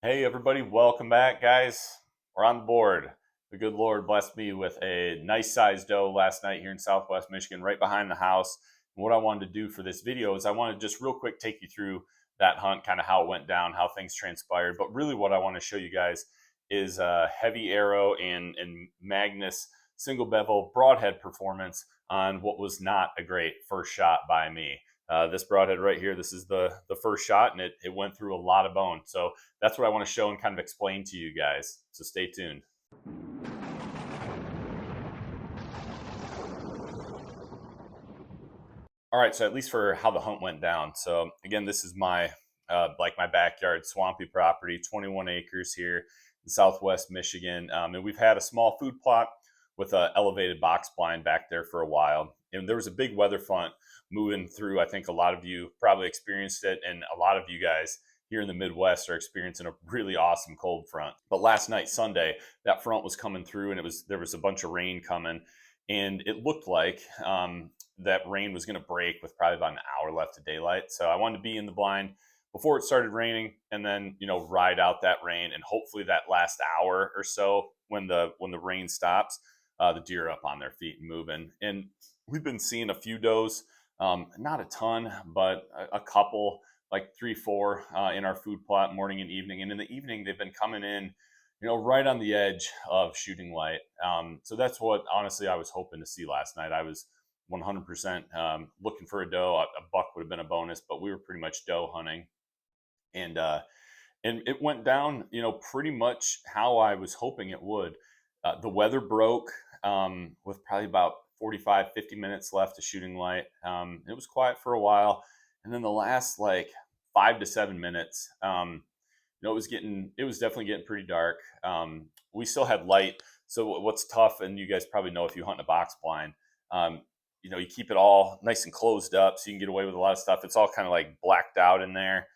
Hey everybody, welcome back, guys. We're on the board. The good Lord blessed me with a nice sized doe last night here in Southwest Michigan, right behind the house. And what I wanted to do for this video is I want to just real quick take you through that hunt, kind of how it went down, how things transpired. But really what I want to show you guys is a heavy arrow and Magnus single bevel broadhead performance on what was not a great first shot by me. This broadhead right here, this is the first shot, and it went through a lot of bone. So that's what I want to show and kind of explain to you guys. So stay tuned. All right, so at least for how the hunt went down. So again, this is my like my backyard swampy property, 21 acres here in Southwest Michigan, and we've had a small food plot with an elevated box blind back there for a while. And there was a big weather front moving through. I think a lot of you probably experienced it, and a lot of you guys here in the Midwest are experiencing a really awesome cold front. But last night, Sunday, that front was coming through, and there was a bunch of rain coming, and it looked like that rain was going to break with probably about an hour left of daylight. So I wanted to be in the blind before it started raining, and then ride out that rain, and hopefully that last hour or so when the rain stops, the deer are up on their feet and moving. And we've been seeing a few does, not a ton, but a couple, like 3, 4 in our food plot morning and evening. And in the evening, they've been coming in, right on the edge of shooting light. So that's what honestly I was hoping to see last night. I was 100% looking for a doe. A buck would have been a bonus, but we were pretty much doe hunting, and it went down, pretty much how I was hoping it would. The weather broke with probably about 45, 50 minutes left of shooting light. It was quiet for a while, and then the last like 5 to 7 minutes, it was definitely getting pretty dark. We still had light, so what's tough, and you guys probably know if you hunt in a box blind, you keep it all nice and closed up so you can get away with a lot of stuff. It's all kind of like blacked out in there.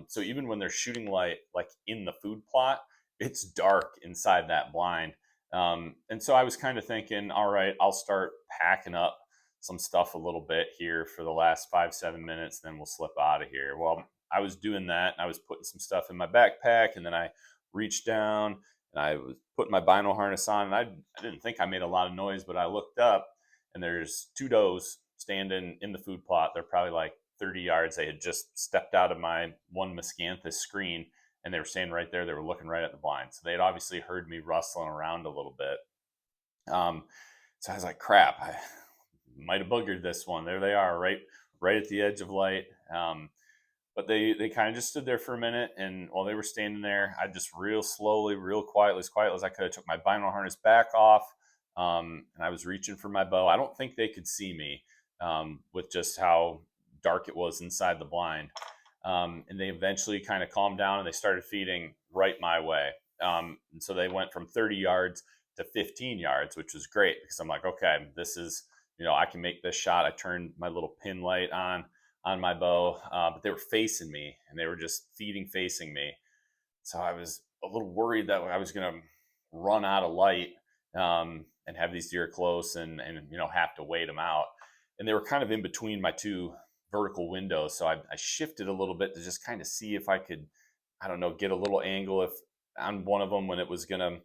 So even when there's shooting light, like in the food plot, it's dark inside that blind. And so I was kind of thinking, all right, I'll start packing up some stuff a little bit here for the last 5, 7 minutes, then we'll slip out of here. Well, I was doing that, and I was putting some stuff in my backpack, and then I reached down and I was putting my bino harness on, and I didn't think I made a lot of noise, but I looked up, and there's 2 does standing in the food plot. They're probably like 30 yards. They had just stepped out of my one miscanthus screen, and they were standing right there. They were looking right at the blind. So they had obviously heard me rustling around a little bit. So I was like, crap, I might have boogered this one. There they are, right at the edge of light. But they kind of just stood there for a minute, and while they were standing there, I just real slowly, real quietly, as quietly as I could, I took my bino harness back off, and I was reaching for my bow. I don't think they could see me with just how dark it was inside the blind. And they eventually kind of calmed down, and they started feeding right my way. And so they went from 30 yards to 15 yards, which was great because I'm like, okay, this is, I can make this shot. I turned my little pin light on my bow, but they were facing me, and they were just feeding facing me. So I was a little worried that I was going to run out of light and have these deer close and have to wait them out. And they were kind of in between my 2 vertical windows, so I shifted a little bit to just kind of see if I could, I don't know, get a little angle if on one of them when it was gonna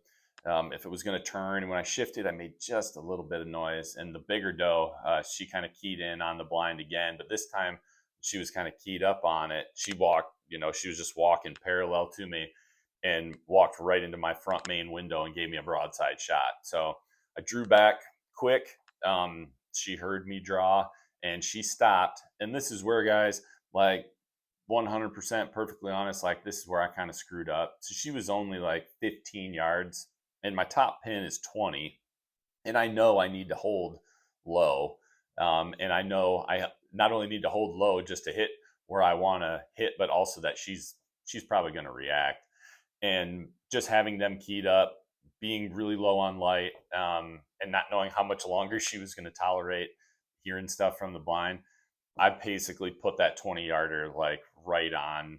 if it was gonna turn. And when I shifted, I made just a little bit of noise, and the bigger doe, she kind of keyed in on the blind again, but this time she was kind of keyed up on it. She walked, she was just walking parallel to me and walked right into my front main window and gave me a broadside shot. So I drew back quick. She heard me draw, and she stopped. And this is where, guys, like 100% perfectly honest, like this is where I kind of screwed up. So she was only like 15 yards, and my top pin is 20. And I know I need to hold low. And I know I not only need to hold low just to hit where I want to hit, but also that she's probably going to react. And just having them keyed up, being really low on light, and not knowing how much longer she was going to tolerate hearing stuff from the blind, I basically put that 20-yarder like right on,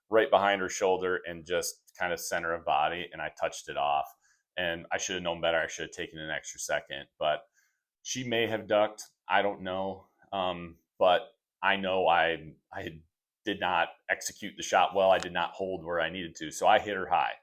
right behind her shoulder and just kind of center of body, and I touched it off. And I should have known better. I should have taken an extra second, but she may have ducked. I don't know. But I know I had did not execute the shot well. I did not hold where I needed to. So I hit her high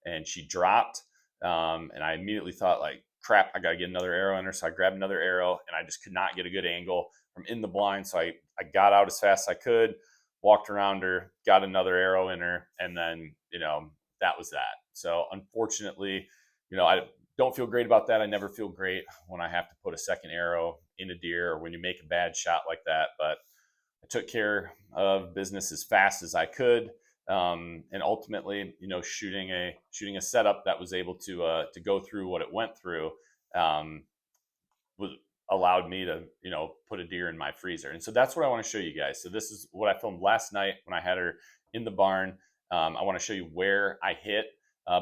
and she dropped. And I immediately thought, like, crap, I got to get another arrow in her. So I grabbed another arrow and I just could not get a good angle from in the blind. So I got out as fast as I could, walked around her, got another arrow in her. And then, that was that. So unfortunately, I don't feel great about that. I never feel great when I have to put a second arrow in a deer or when you make a bad shot like that. But I took care of business as fast as I could, and ultimately, shooting a setup that was able to go through what it went through, was allowed me to put a deer in my freezer. And so that's what I want to show you guys. So this is what I filmed last night when I had her in the barn. I want to show you where I hit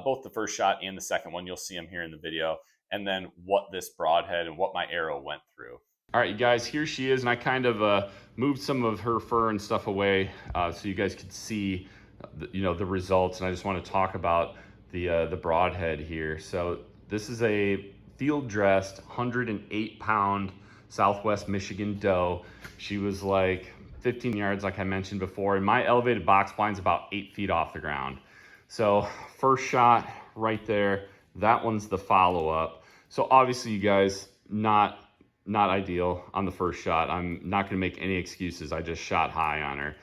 both the first shot and the second one. You'll see them here in the video, and then what this broadhead and what my arrow went through. All right, you guys, here she is, and I kind of moved some of her fur and stuff away so you guys could see, the results. And I just want to talk about the broadhead here. So this is a field-dressed 108-pound Southwest Michigan Doe. She was like 15 yards, like I mentioned before, and my elevated box blind's about 8 feet off the ground. So first shot right there, that one's the follow-up. So obviously, you guys, not ideal on the first shot. I'm not going to make any excuses. I just shot high on her.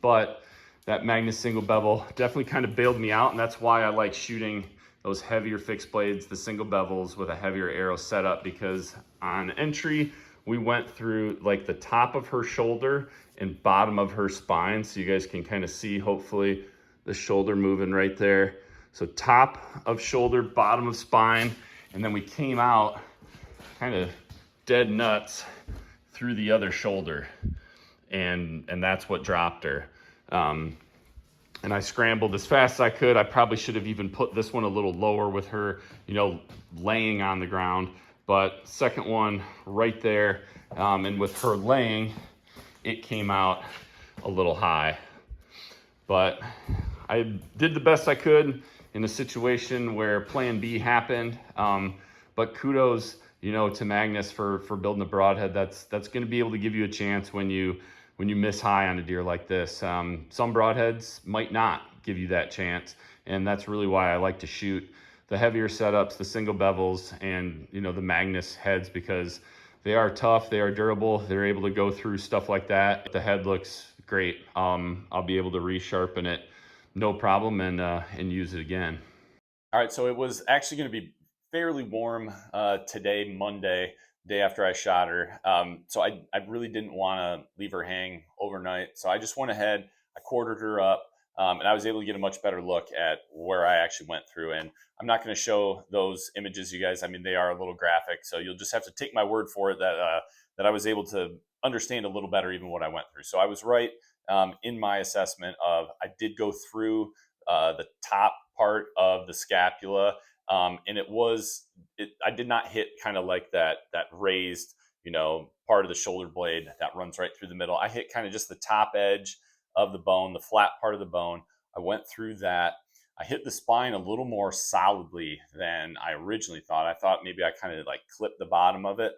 But that Magnus single bevel definitely kind of bailed me out, and that's why I like shooting those heavier fixed blades, the single bevels with a heavier arrow setup, because on entry, we went through like the top of her shoulder and bottom of her spine. So you guys can kind of see, hopefully, the shoulder moving right there. So top of shoulder, bottom of spine, and then we came out kind of dead nuts through the other shoulder, and that's what dropped her. And I scrambled as fast as I could. I probably should have even put this one a little lower with her, laying on the ground. But second one right there, and with her laying, it came out a little high. But I did the best I could in a situation where plan B happened. But kudos, to Magnus for building a broadhead that's going to be able to give you a chance when you miss high on a deer like this. Some broadheads might not give you that chance, and that's really why I like to shoot the heavier setups, the single bevels, and the Magnus heads, because they are tough, they are durable, they're able to go through stuff like that. The head looks great. I'll be able to resharpen it, no problem, and use it again. All right, so it was actually going to be fairly warm today, Monday, day after I shot her. So I really didn't want to leave her hang overnight. So I just went ahead, I quartered her up, and I was able to get a much better look at where I actually went through. And I'm not going to show those images, you guys. I mean, they are a little graphic, so you'll just have to take my word for it that I was able to understand a little better even what I went through. So I was right in my assessment of, I did go through the top part of the scapula. And I did not hit kind of like that raised, part of the shoulder blade that runs right through the middle. I hit kind of just the top edge of the bone, the flat part of the bone. I went through that. I hit the spine a little more solidly than I originally thought. I thought maybe I kind of like clipped the bottom of it.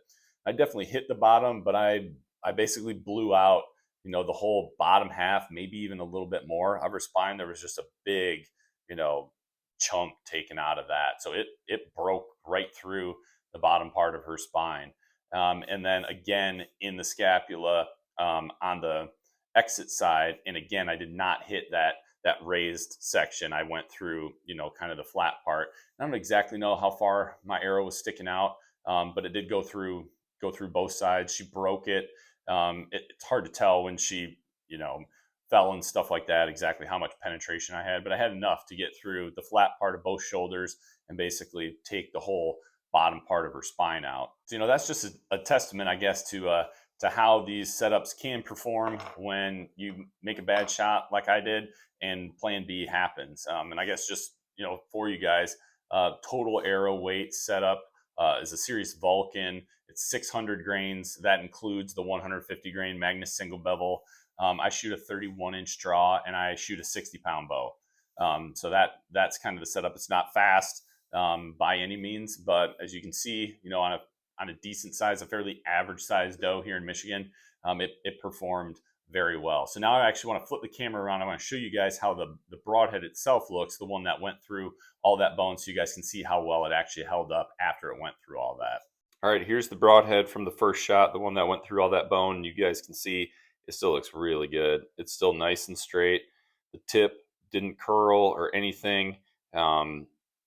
I definitely hit the bottom, but I basically blew out, the whole bottom half, maybe even a little bit more of her spine. There was just a big, chunk taken out of that. So it broke right through the bottom part of her spine. And then again in the scapula, on the exit side. And again, I did not hit that raised section. I went through, kind of the flat part. I don't exactly know how far my arrow was sticking out, but it did go through both sides. She broke it. It's hard to tell when she, fell and stuff like that, exactly how much penetration I had, but I had enough to get through the flat part of both shoulders and basically take the whole bottom part of her spine out. So, that's just a testament, I guess, to how these setups can perform when you make a bad shot like I did and plan B happens. And I guess just, for you guys, total arrow weight setup is a Series Vulcan. It's 600 grains. That includes the 150 grain Magnus single bevel. I shoot a 31-inch draw, and I shoot a 60-pound bow. So that's kind of the setup. It's not fast by any means, but as you can see, on a decent size, a fairly average size doe here in Michigan, it performed very well. So now I actually want to flip the camera around. I want to show you guys how the broadhead itself looks, the one that went through all that bone, so you guys can see how well it actually held up after it went through all that. All right, here's the broadhead from the first shot, the one that went through all that bone. You guys can see it still looks really good. It's still nice and straight. The tip didn't curl or anything.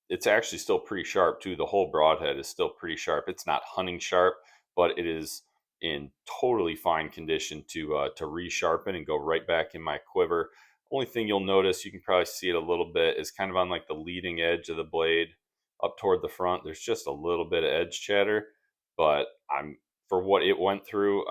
It's actually still pretty sharp too. The whole broadhead is still pretty sharp. It's not hunting sharp, but it is in totally fine condition to resharpen and go right back in my quiver. Only thing you'll notice, you can probably see it a little bit, is kind of on like the leading edge of the blade up toward the front. There's just a little bit of edge chatter, but for what it went through,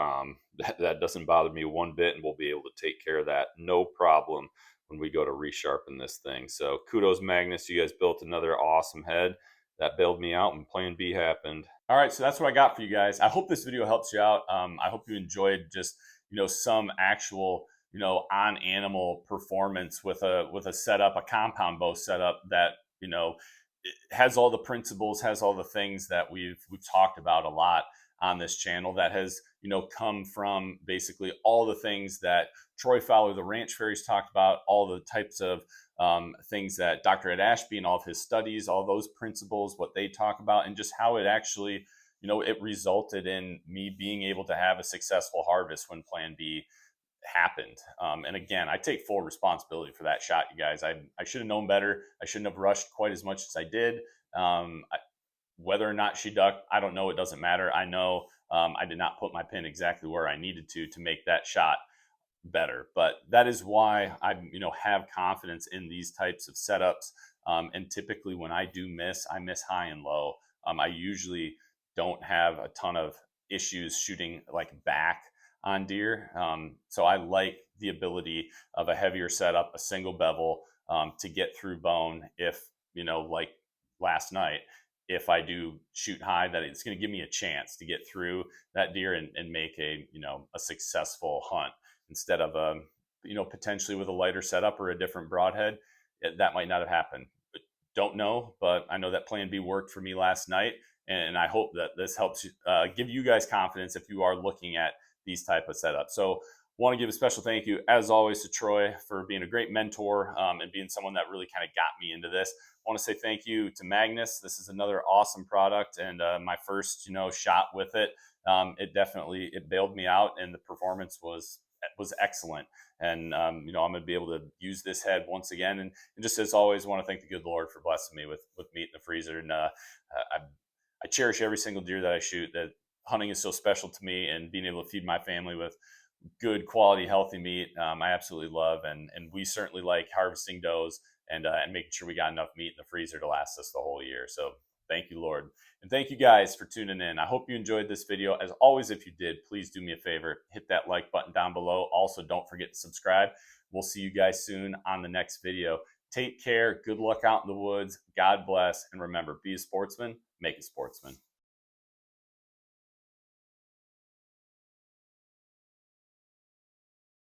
that doesn't bother me one bit, and we'll be able to take care of that no problem when we go to resharpen this thing. So kudos, Magnus. You guys built another awesome head. That bailed me out when plan B happened. All right, so that's what I got for you guys. I hope this video helps you out. I hope you enjoyed just, some actual, on animal performance with a setup, a compound bow setup that, it has all the principles, has all the things that we've talked about a lot on this channel, that has come from basically all the things that Troy Fowler, the ranch fairies, talked about, all the types of things that Dr. Ed Ashby and all of his studies, all those principles, what they talk about, and just how it actually, it resulted in me being able to have a successful harvest when Plan B happened. And again, I take full responsibility for that shot, you guys. I should have known better. I shouldn't have rushed quite as much as I did. Whether or not she ducked, I don't know. It doesn't matter. I know I did not put my pin exactly where I needed to make that shot better. But that is why I have confidence in these types of setups. And typically when I do miss, I miss high and low. I usually don't have a ton of issues shooting like back on deer. So I like the ability of a heavier setup, a single bevel, to get through bone. If, like last night, if I do shoot high, that it's going to give me a chance to get through that deer and make a successful hunt, instead of potentially with a lighter setup or a different broadhead. That might not have happened. Don't know, but I know that Plan B worked for me last night, and I hope that this helps give you guys confidence if you are looking at these type of setups. So want to give a special thank you, as always, to Troy for being a great mentor and being someone that really kind of got me into this. I want to say thank you to Magnus. This is another awesome product, and my first shot with it. It bailed me out, and the performance was excellent. And I'm going to be able to use this head once again. And just as always, I want to thank the good Lord for blessing me with meat in the freezer. And I cherish every single deer that I shoot. That hunting is so special to me, and being able to feed my family with good quality, healthy meat, I absolutely love. And we certainly like harvesting does and making sure we got enough meat in the freezer to last us the whole year. So thank you, Lord. And thank you guys for tuning in. I hope you enjoyed this video. As always, if you did, please do me a favor, hit that like button down below. Also, don't forget to subscribe. We'll see you guys soon on the next video. Take care. Good luck out in the woods. God bless. And remember, be a sportsman, make a sportsman.